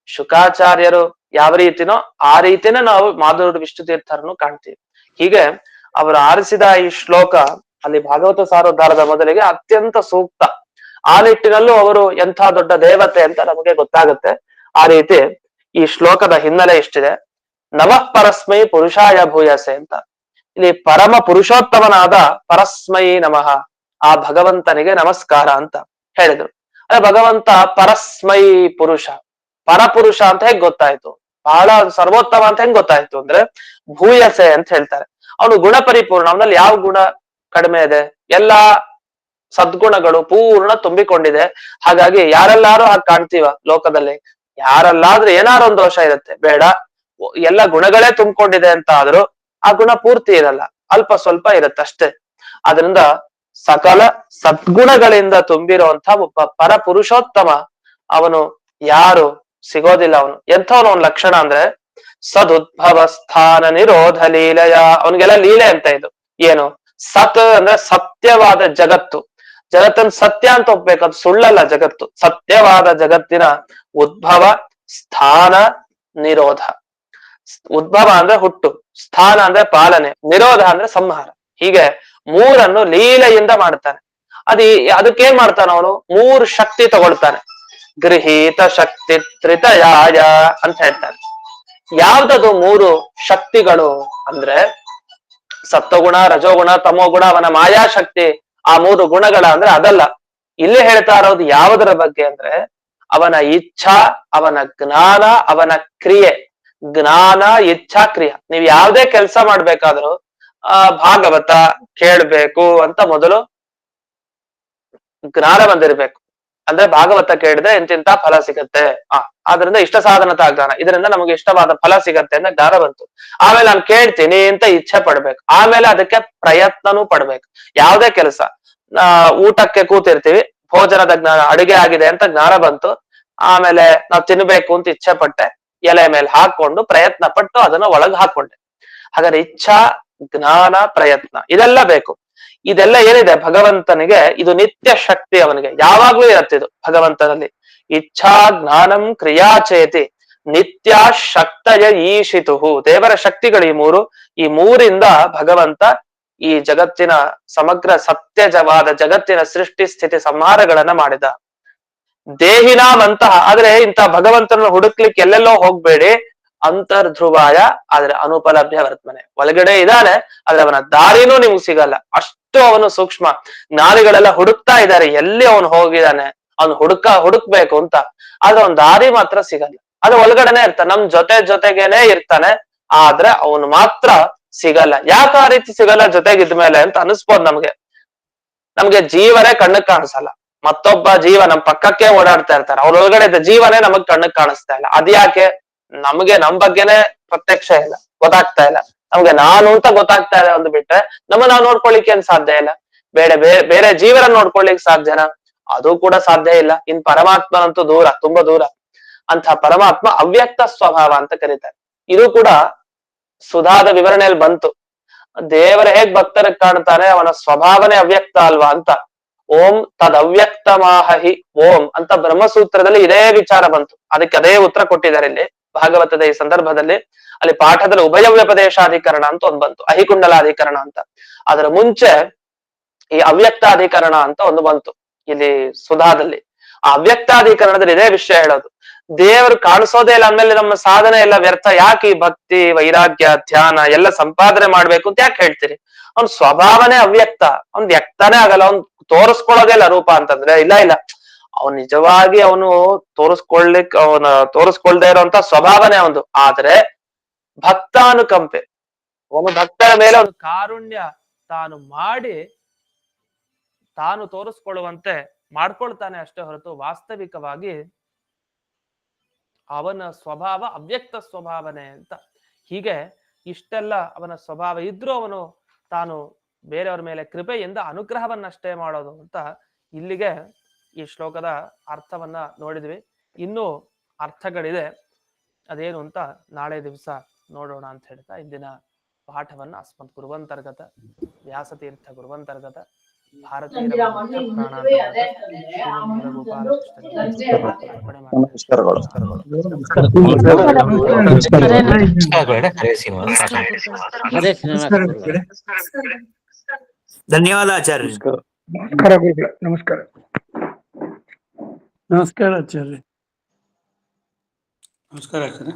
ಶುಕಾಚಾರ್ಯರು ಯಾವ ರೀತಿನೋ ಆ ರೀತಿನೇ ನಾವು ಮಾಧುರ ವಿಷ್ಣು ತೀರ್ಥರನ್ನು ಕಾಣ್ತೀವಿ. ಹೀಗೆ ಅವರು ಆರಿಸಿದ ಈ ಶ್ಲೋಕ ಅಲ್ಲಿ ಭಾಗವತ ಸಾರೋದ್ಧಾರದ ಮೊದಲಿಗೆ ಅತ್ಯಂತ ಸೂಕ್ತ. ಆ ನಿಟ್ಟಿನಲ್ಲೂ ಅವರು ಎಂಥ ದೊಡ್ಡ ದೇವತೆ ಅಂತ ನಮಗೆ ಗೊತ್ತಾಗುತ್ತೆ. ಆ ರೀತಿ ಈ ಶ್ಲೋಕದ ಹಿನ್ನೆಲೆ ಇಷ್ಟಿದೆ. ನಮಃ ಪರಸ್ಮೈ ಪುರುಷಾಯ ಭೂಯಸೆ ಅಂತ. ಇಲ್ಲಿ ಪರಮ ಪುರುಷೋತ್ತಮನಾದ ಪರಸ್ಮೈ ನಮಃ, ಆ ಭಗವಂತನಿಗೆ ನಮಸ್ಕಾರ ಅಂತ ಹೇಳಿದ್ರು. ಅದೇ ಭಗವಂತ ಪರಸ್ಮೈ ಪುರುಷ, ಪರಪುರುಷ ಅಂತ ಹೇಗ್ ಗೊತ್ತಾಯ್ತು? ಬಹಳ ಸರ್ವೋತ್ತಮ ಅಂತ ಹೆಂಗ್ ಗೊತ್ತಾಯ್ತು ಅಂದ್ರೆ, ಭೂಯಸೆ ಅಂತ ಹೇಳ್ತಾರೆ. ಅವನು ಗುಣ ಪರಿಪೂರ್ಣ, ಅವನಲ್ಲಿ ಯಾವ ಗುಣ ಕಡಿಮೆ ಇದೆ? ಎಲ್ಲಾ ಸದ್ಗುಣಗಳು ಪೂರ್ಣ ತುಂಬಿಕೊಂಡಿದೆ. ಹಾಗಾಗಿ ಯಾರೆಲ್ಲಾರು ಹಾಗೆ ಕಾಣ್ತೀವ ಲೋಕದಲ್ಲಿ, ಯಾರಲ್ಲಾದ್ರೂ ಏನಾರು ಒಂದು ದೋಷ ಇರುತ್ತೆ, ಬೇಡ ಎಲ್ಲ ಗುಣಗಳೇ ತುಂಬಿಕೊಂಡಿದೆ ಅಂತ ಆದ್ರೂ ಆ ಗುಣ ಪೂರ್ತಿ ಇರಲ್ಲ, ಅಲ್ಪ ಸ್ವಲ್ಪ ಇರುತ್ತೆ ಅಷ್ಟೇ. ಅದರಿಂದ ಸಕಲ ಸದ್ಗುಣಗಳಿಂದ ತುಂಬಿರುವಂತ ಒಬ್ಬ ಪರಪುರುಷೋತ್ತಮ ಅವನು ಯಾರು ಸಿಗೋದಿಲ್ಲ. ಅವನು ಎಂಥವನು ಅವನ ಲಕ್ಷಣ ಅಂದ್ರೆ, ಸದುದ್ಭವ ಸ್ಥಾನ ನಿರೋಧ ಲೀಲೆಯ. ಅವನಿಗೆಲ್ಲ ಲೀಲೆ ಅಂತ ಇದು ಏನು? ಸತ್ ಅಂದ್ರೆ ಸತ್ಯವಾದ ಜಗತ್ತು, ಜಗತ್ತನ್ನ ಸತ್ಯ ಅಂತ ಒಪ್ಬೇಕು, ಅದು ಸುಳ್ಳಲ್ಲ ಜಗತ್ತು. ಸತ್ಯವಾದ ಜಗತ್ತಿನ ಉದ್ಭವ, ಸ್ಥಾನ, ನಿರೋಧ. ಉದ್ಭವ ಅಂದ್ರೆ ಹುಟ್ಟು, ಸ್ಥಾನ ಅಂದ್ರೆ ಪಾಲನೆ, ನಿರೋಧ ಅಂದ್ರೆ ಸಂಹಾರ. ಹೀಗೆ ಮೂರನ್ನು ಲೀಲೆಯಿಂದ ಮಾಡ್ತಾನೆ. ಅದಕ್ಕೇನ್ ಮಾಡ್ತಾನ ಅವನು? 3 ಶಕ್ತಿ ತಗೊಳ್ತಾನೆ. ಗೃಹೀತ ಶಕ್ತಿ ತ್ರಿತಯಾಯ ಅಂತ ಹೇಳ್ತಾನೆ. ಯಾವ್ದದು 3 ಶಕ್ತಿಗಳು ಅಂದ್ರೆ, ಸತ್ವಗುಣ, ರಜೋಗುಣ, ತಮೋಗುಣ, ಅವನ ಮಾಯಾಶಕ್ತಿ. ಆ 3 ಗುಣಗಳ ಅಂದ್ರೆ ಅದಲ್ಲ. ಇಲ್ಲಿ ಹೇಳ್ತಾ ಇರೋದು ಯಾವುದರ ಬಗ್ಗೆ ಅಂದ್ರೆ, ಅವನ ಇಚ್ಛಾ, ಅವನ ಜ್ಞಾನ, ಅವನ ಕ್ರಿಯೆ. ಜ್ಞಾನ, ಇಚ್ಛಾ, ಕ್ರಿಯೆ. ನೀವ್ ಯಾವ್ದೇ ಕೆಲಸ ಮಾಡ್ಬೇಕಾದ್ರು ಭಾಗವತ ಕೇಳ್ಬೇಕು ಅಂತ ಮೊದಲು ಜ್ಞಾನ ಬಂದಿರ್ಬೇಕು. ಅಂದ್ರೆ ಭಾಗವತ ಕೇಳಿದ್ರೆ ಎಂತಿಂತ ಫಲ ಸಿಗತ್ತೆ, ಆದ್ರಿಂದ ಇಷ್ಟ ಸಾಧನತ ಜ್ಞಾನ, ಇದರಿಂದ ನಮಗೆ ಇಷ್ಟವಾದ ಫಲ ಸಿಗತ್ತೆ ಅಂತ ಜ್ಞಾನ ಬಂತು. ಆಮೇಲೆ ನಾನು ಕೇಳ್ತೀನಿ ಅಂತ ಇಚ್ಛೆ ಪಡ್ಬೇಕು, ಆಮೇಲೆ ಅದಕ್ಕೆ ಪ್ರಯತ್ನನೂ ಪಡ್ಬೇಕು. ಯಾವ್ದೇ ಕೆಲಸ, ಊಟಕ್ಕೆ ಕೂತಿರ್ತೀವಿ, ಭೋಜನದ ಜ್ಞಾನ, ಅಡುಗೆ ಆಗಿದೆ ಅಂತ ಜ್ಞಾನ ಬಂತು. ಆಮೇಲೆ ನಾವು ತಿನ್ಬೇಕು ಅಂತ ಇಚ್ಛೆ ಪಟ್ಟೆ, ಎಲೆ ಮೇಲೆ ಹಾಕೊಂಡು ಪ್ರಯತ್ನ ಪಟ್ಟು ಅದನ್ನ ಒಳಗ್ ಹಾಕೊಂಡೆ. ಹಾಗಾದ್ರೆ ಇಚ್ಛಾ, ಜ್ಞಾನ, ಪ್ರಯತ್ನ ಇದೆಲ್ಲ ಬೇಕು. ಇದೆಲ್ಲ ಏನಿದೆ ಭಗವಂತನಿಗೆ ಇದು ನಿತ್ಯ ಶಕ್ತಿ, ಅವನಿಗೆ ಯಾವಾಗ್ಲೂ ಇರತ್ತಿದು ಭಗವಂತನಲ್ಲಿ. ಇಚ್ಛಾ ಜ್ಞಾನಂ ಕ್ರಿಯಾಚೇತಿ ನಿತ್ಯ ಶಕ್ತಯ ಈಶಿತುಹು. ದೇವರ ಶಕ್ತಿಗಳು ಈ ಮೂರಿಂದ ಭಗವಂತ ಈ ಜಗತ್ತಿನ ಸಮಗ್ರ ಸತ್ಯಜವಾದ ಜಗತ್ತಿನ ಸೃಷ್ಟಿ ಸ್ಥಿತಿ ಸಂಹಾರಗಳನ್ನ ಮಾಡಿದ. ದೇಹಿನಾಮಂತಹ, ಆದ್ರೆ ಇಂಥ ಭಗವಂತನ ಹುಡುಕ್ಲಿಕ್ಕೆ ಎಲ್ಲೆಲ್ಲೋ ಹೋಗ್ಬೇಡಿ. ಅಂತರ್ಧ್ರುವಾಯ, ಆದ್ರೆ ಅನುಪಲಭ್ಯ ವರ್ತಮನೆ. ಒಳಗಡೆ ಇದ್ದಾನೆ, ಆದ್ರೆ ಅವನ ದಾರಿನೂ ನಿಮ್ಗೆ ಸಿಗಲ್ಲ, ಅಷ್ಟು ಅವನು ಸೂಕ್ಷ್ಮ. ಜ್ಞಾನಿಗಳೆಲ್ಲ ಹುಡುಕ್ತಾ ಇದ್ದಾರೆ ಎಲ್ಲಿ ಅವನು ಹೋಗಿದ್ದಾನೆ, ಅವನು ಹುಡುಕ್ಬೇಕು ಅಂತ, ಆದ್ರೆ ಅವನ ದಾರಿ ಮಾತ್ರ ಸಿಗಲ್ಲ. ಅದು ಒಳಗಡೆನೆ ಇರ್ತಾನೆ, ನಮ್ ಜೊತೆಗೇನೆ ಇರ್ತಾನೆ, ಆದ್ರೆ ಅವನು ಮಾತ್ರ ಸಿಗಲ್ಲ. ಯಾಕೆ ಆ ರೀತಿ ಸಿಗಲ್ಲ ಜೊತೆಗಿದ್ಮೇಲೆ ಅಂತ ಅನಿಸ್ಬೋದು ನಮ್ಗೆ ಜೀವನೇ ಕಣ್ಣಕ್ ಕಾಣಿಸಲ್ಲ, ಮತ್ತೊಬ್ಬ ಜೀವ ನಮ್ ಪಕ್ಕಕ್ಕೆ ಓಡಾಡ್ತಾ ಇರ್ತಾರೆ, ಅವ್ರ ಒಳಗಡೆ ಇದ್ದ ಜೀವನೇ ನಮಗ್ ಕಣ್ಣಕ್ ಕಾಣಿಸ್ತಾ ಇಲ್ಲ. ಅದ್ಯಾಕೆ? ನಮ್ಗೆ ನಮ್ ಬಗ್ಗೆನೆ ಪ್ರತ್ಯಕ್ಷ ಇಲ್ಲ, ಗೊತ್ತಾಗ್ತಾ ಇಲ್ಲ. ನಮ್ಗೆ ನಾನು ಅಂತ ಗೊತ್ತಾಗ್ತಾ ಇದೆ ಒಂದು ಬಿಟ್ರೆ ನಾವು ನೋಡ್ಕೊಳ್ಳಿಕ್ಕೆ ಏನ್ ಸಾಧ್ಯ ಇಲ್ಲ. ಬೇರೆ ಜೀವನ ನೋಡ್ಕೊಳ್ಳಿಕ್ ಸಾಧ್ಯನಾ? ಅದು ಕೂಡ ಸಾಧ್ಯ ಇಲ್ಲ. ಇನ್ ಪರಮಾತ್ಮನಂತೂ ದೂರ, ತುಂಬಾ ದೂರ. ಅಂತ ಪರಮಾತ್ಮ ಅವ್ಯಕ್ತ ಸ್ವಭಾವ ಅಂತ ಕರೀತಾರೆ. ಇದು ಕೂಡ ಸುಧಾದ ವಿವರಣೆಯಲ್ಲಿ ಬಂತು. ದೇವರ ಹೇಗ್ ಭಕ್ತರಿಗೆ ಕಾಣ್ತಾನೆ, ಅವನ ಸ್ವಭಾವನೆ ಅವ್ಯಕ್ತ ಅಲ್ವಾ ಅಂತ. ಓಂ ತದ್ ಅವ್ಯಕ್ತ ಮಾಹಿ ಓಂ ಅಂತ ಬ್ರಹ್ಮಸೂತ್ರದಲ್ಲಿ ಇದೇ ವಿಚಾರ ಬಂತು. ಅದಕ್ಕೆ ಅದೇ ಉತ್ತರ ಕೊಟ್ಟಿದ್ದಾರೆ ಇಲ್ಲಿ ಭಾಗವತದ ಈ ಸಂದರ್ಭದಲ್ಲಿ. ಅಲ್ಲಿ ಪಾಠದಲ್ಲಿ ಉಭಯ ವ್ಯಪದೇಶಾಧಿಕರಣ ಅಂತ ಒಂದು ಬಂತು, ಅಹಿಕುಂಡಲಾಧಿಕರಣ ಅಂತ. ಅದರ ಮುಂಚೆ ಈ ಅವ್ಯಕ್ತಾಧಿಕರಣ ಅಂತ ಒಂದು ಬಂತು ಇಲ್ಲಿ ಸುಧಾದಲ್ಲಿ. ಆ ಅವ್ಯಕ್ತಾಧಿಕರಣದಲ್ಲಿ ಇದೇ ವಿಷಯ ಹೇಳೋದು. ದೇವರು ಕಾಣಿಸೋದೇ ಇಲ್ಲ ಅಂದ್ಮೇಲೆ ನಮ್ಮ ಸಾಧನೆ ಎಲ್ಲ ವ್ಯರ್ಥ. ಯಾಕೆ ಈ ಭಕ್ತಿ, ವೈರಾಗ್ಯ, ಧ್ಯಾನ ಎಲ್ಲ ಸಂಪಾದನೆ ಮಾಡ್ಬೇಕು ಅಂತ ಯಾಕೆ ಹೇಳ್ತೀರಿ? ಅವ್ನ ಸ್ವಭಾವನೆ ಅವ್ಯಕ್ತ, ಅವ್ನ್ ವ್ಯಕ್ತನೇ ಆಗಲ್ಲ. ಅವ್ನ್ ತೋರಿಸ್ಕೊಳ್ಳೋದೇ ಇಲ್ಲ ರೂಪ ಅಂತಂದ್ರೆ. ಇಲ್ಲ ಅವ್ನು ನಿಜವಾಗಿ ಅವನು ತೋರಿಸ್ಕೊಳ್ದೇ ಇರೋಂತ ಸ್ವಭಾವನೆ ಅವನು. ಆದ್ರೆ ಭಕ್ತಾನುಕಂಪೆ, ಅವನು ಭಕ್ತರ ಮೇಲೆ ಒಂದು ಕಾರುಣ್ಯ ತಾನು ಮಾಡಿ ತಾನು ತೋರಿಸ್ಕೊಳ್ಳುವಂತೆ ಮಾಡ್ಕೊಳ್ತಾನೆ ಅಷ್ಟೇ ಹೊರತು ವಾಸ್ತವಿಕವಾಗಿ ಅವನ ಸ್ವಭಾವ ಅವ್ಯಕ್ತ ಸ್ವಭಾವನೆ ಅಂತ. ಹೀಗೆ ಇಷ್ಟೆಲ್ಲ ಅವನ ಸ್ವಭಾವ ಇದ್ರೂ ಅವನು ತಾನು ಬೇರೆಯವ್ರ ಮೇಲೆ ಕೃಪೆಯಿಂದ ಅನುಗ್ರಹವನ್ನಷ್ಟೇ ಮಾಡೋದು ಅಂತ. ಇಲ್ಲಿಗೆ ಈ ಶ್ಲೋಕದ ಅರ್ಥವನ್ನ ನೋಡಿದ್ವಿ. ಇನ್ನೂ ಅರ್ಥಗಳಿದೆ, ಅದೇನು ಅಂತ ನಾಳೆ ದಿವಸ ನೋಡೋಣ ಅಂತ ಹೇಳ್ತಾ ಇಂದಿನ ಪಾಠವನ್ನ ಅಸ್ಮತ್ ಗುರುವಂತರ್ಗತ ವ್ಯಾಸತೀರ್ಥ ಗುರುವಂತರ್ಗತ ಭಾರತೀಯ ಧನ್ಯವಾದ ಆಚಾರ್ಯ. ನಮಸ್ಕಾರ ಗುರುಗಳೇ. ನಮಸ್ಕಾರ. ನಮಸ್ಕಾರ ಆಚಾರ್ಯ. ನಮಸ್ಕಾರ ಆಚಾರ್ಯ.